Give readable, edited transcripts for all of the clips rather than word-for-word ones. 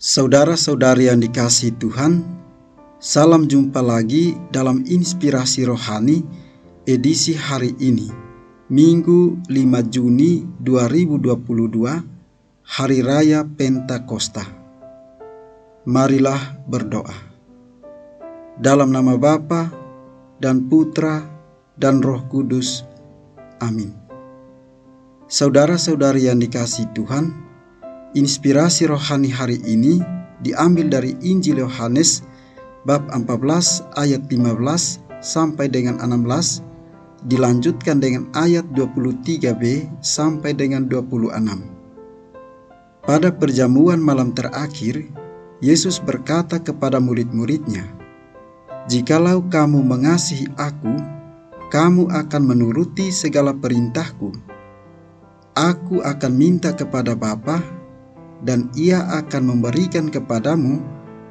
Saudara-saudari yang dikasihi Tuhan, salam jumpa lagi dalam Inspirasi Rohani edisi hari ini, Minggu 5 Juni 2022, Hari Raya Pentakosta. Marilah berdoa. Dalam nama Bapa dan Putra dan Roh Kudus. Amin. Saudara-saudari yang dikasihi Tuhan, Inspirasi rohani hari ini diambil dari Injil Yohanes bab 14 ayat 15 sampai dengan 16, dilanjutkan dengan ayat 23b sampai dengan 26. Pada perjamuan malam terakhir, Yesus berkata kepada murid-muridnya, "Jikalau kamu mengasihi aku, kamu akan menuruti segala perintahku. Aku akan minta kepada Bapa, dan Ia akan memberikan kepadamu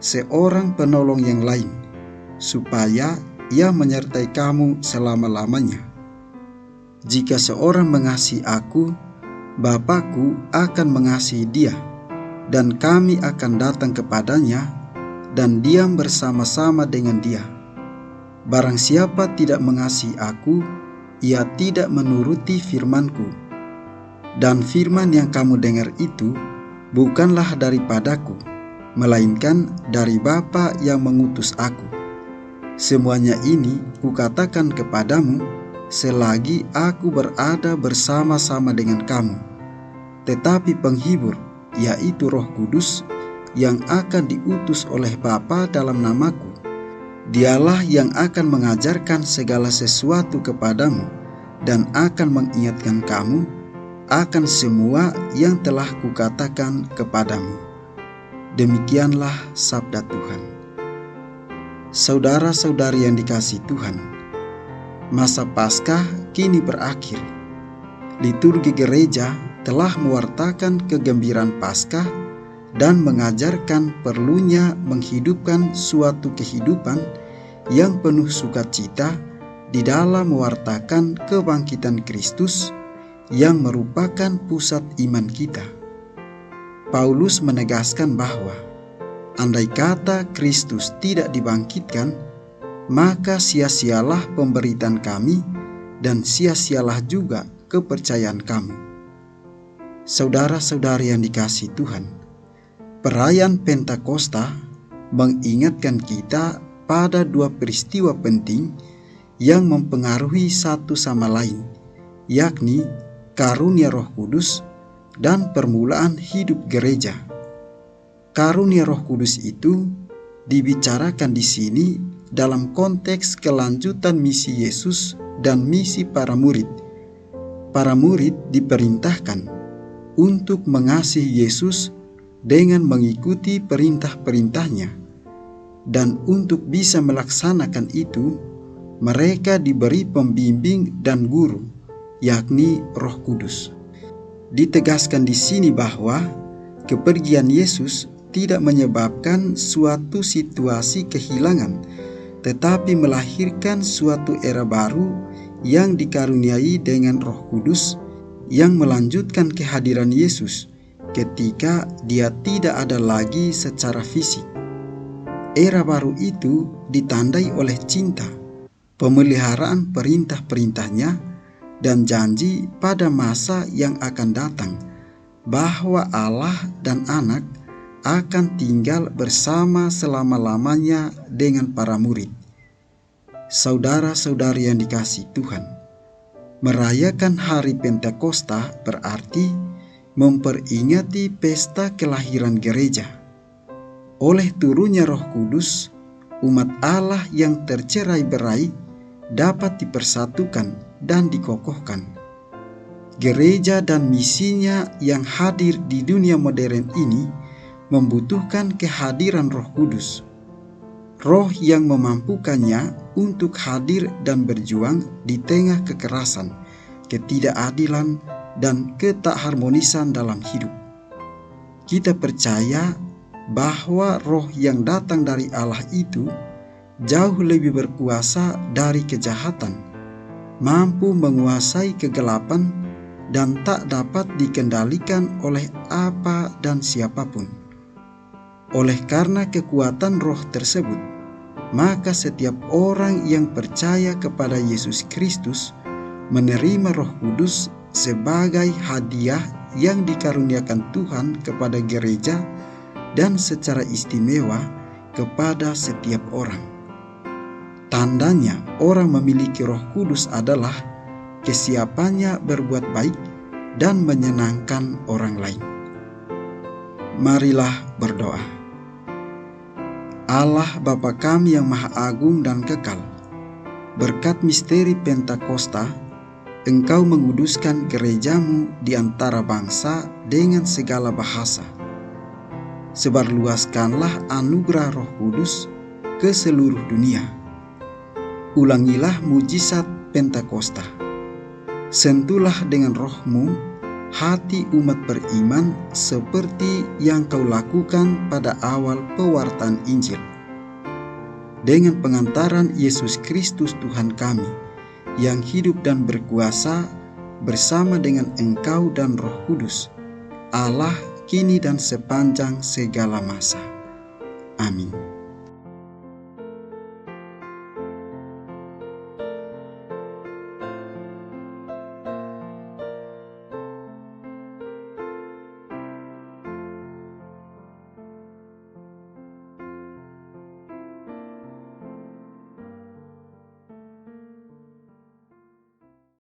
seorang penolong yang lain, supaya Ia menyertai kamu selama-lamanya. Jika seorang mengasihi aku, Bapa-Ku akan mengasihi dia, dan kami akan datang kepadanya dan diam bersama-sama dengan dia. Barang siapa tidak mengasihi aku, ia tidak menuruti firman-Ku. Dan firman yang kamu dengar itu bukanlah daripadaku, melainkan dari Bapa yang mengutus aku. Semuanya ini kukatakan kepadamu selagi aku berada bersama-sama dengan kamu. Tetapi penghibur, yaitu Roh Kudus, yang akan diutus oleh Bapa dalam namaku, Dialah yang akan mengajarkan segala sesuatu kepadamu dan akan mengingatkan kamu akan semua yang telah kukatakan kepadamu." Demikianlah sabda Tuhan. Saudara-saudari yang dikasihi Tuhan, masa Paskah kini berakhir. Liturgi gereja telah mewartakan kegembiraan Paskah dan mengajarkan perlunya menghidupkan suatu kehidupan yang penuh sukacita di dalam mewartakan kebangkitan Kristus yang merupakan pusat iman kita. Paulus menegaskan bahwa andai kata Kristus tidak dibangkitkan, maka sia-sialah pemberitaan kami dan sia-sialah juga kepercayaan kamu. Saudara-saudari yang dikasihi Tuhan, perayaan Pentakosta mengingatkan kita pada dua peristiwa penting yang mempengaruhi satu sama lain, yakni karunia Roh Kudus dan permulaan hidup gereja. Karunia Roh Kudus itu dibicarakan di sini dalam konteks kelanjutan misi Yesus dan misi para murid. Para murid diperintahkan untuk mengasihi Yesus dengan mengikuti perintah-perintahnya, dan untuk bisa melaksanakan itu, mereka diberi pembimbing dan guru, yakni Roh Kudus. Ditegaskan di sini bahwa kepergian Yesus tidak menyebabkan suatu situasi kehilangan, tetapi melahirkan suatu era baru yang dikaruniai dengan Roh Kudus yang melanjutkan kehadiran Yesus ketika Dia tidak ada lagi secara fisik. Era baru itu ditandai oleh cinta, pemeliharaan perintah-perintahnya, dan janji pada masa yang akan datang bahwa Allah dan Anak akan tinggal bersama selama-lamanya dengan para murid. Saudara-saudari yang dikasihi Tuhan, merayakan hari Pentakosta berarti memperingati pesta kelahiran gereja. Oleh turunnya Roh Kudus, umat Allah yang tercerai-berai dapat dipersatukan dan dikokohkan. Gereja dan misinya yang hadir di dunia modern ini membutuhkan kehadiran Roh Kudus. Roh yang memampukannya untuk hadir dan berjuang di tengah kekerasan, ketidakadilan, dan ketakharmonisan dalam hidup. Kita percaya bahwa Roh yang datang dari Allah itu jauh lebih berkuasa dari kejahatan, mampu menguasai kegelapan, dan tak dapat dikendalikan oleh apa dan siapapun. Oleh karena kekuatan roh tersebut, maka setiap orang yang percaya kepada Yesus Kristus menerima Roh Kudus sebagai hadiah yang dikaruniakan Tuhan kepada gereja dan secara istimewa kepada setiap orang. Tandanya orang memiliki Roh Kudus adalah kesiapannya berbuat baik dan menyenangkan orang lain. Marilah berdoa. Allah Bapa kami yang Maha Agung dan Kekal, berkat misteri Pentakosta, Engkau menguduskan gerejamu di antara bangsa dengan segala bahasa. Sebarluaskanlah anugerah Roh Kudus ke seluruh dunia. Ulangilah mujizat Pentakosta. Sentuhlah dengan roh-Mu hati umat beriman seperti yang Kau lakukan pada awal pewartaan Injil. Dengan pengantaran Yesus Kristus Tuhan kami, yang hidup dan berkuasa bersama dengan Engkau dan Roh Kudus, Allah kini dan sepanjang segala masa. Amin.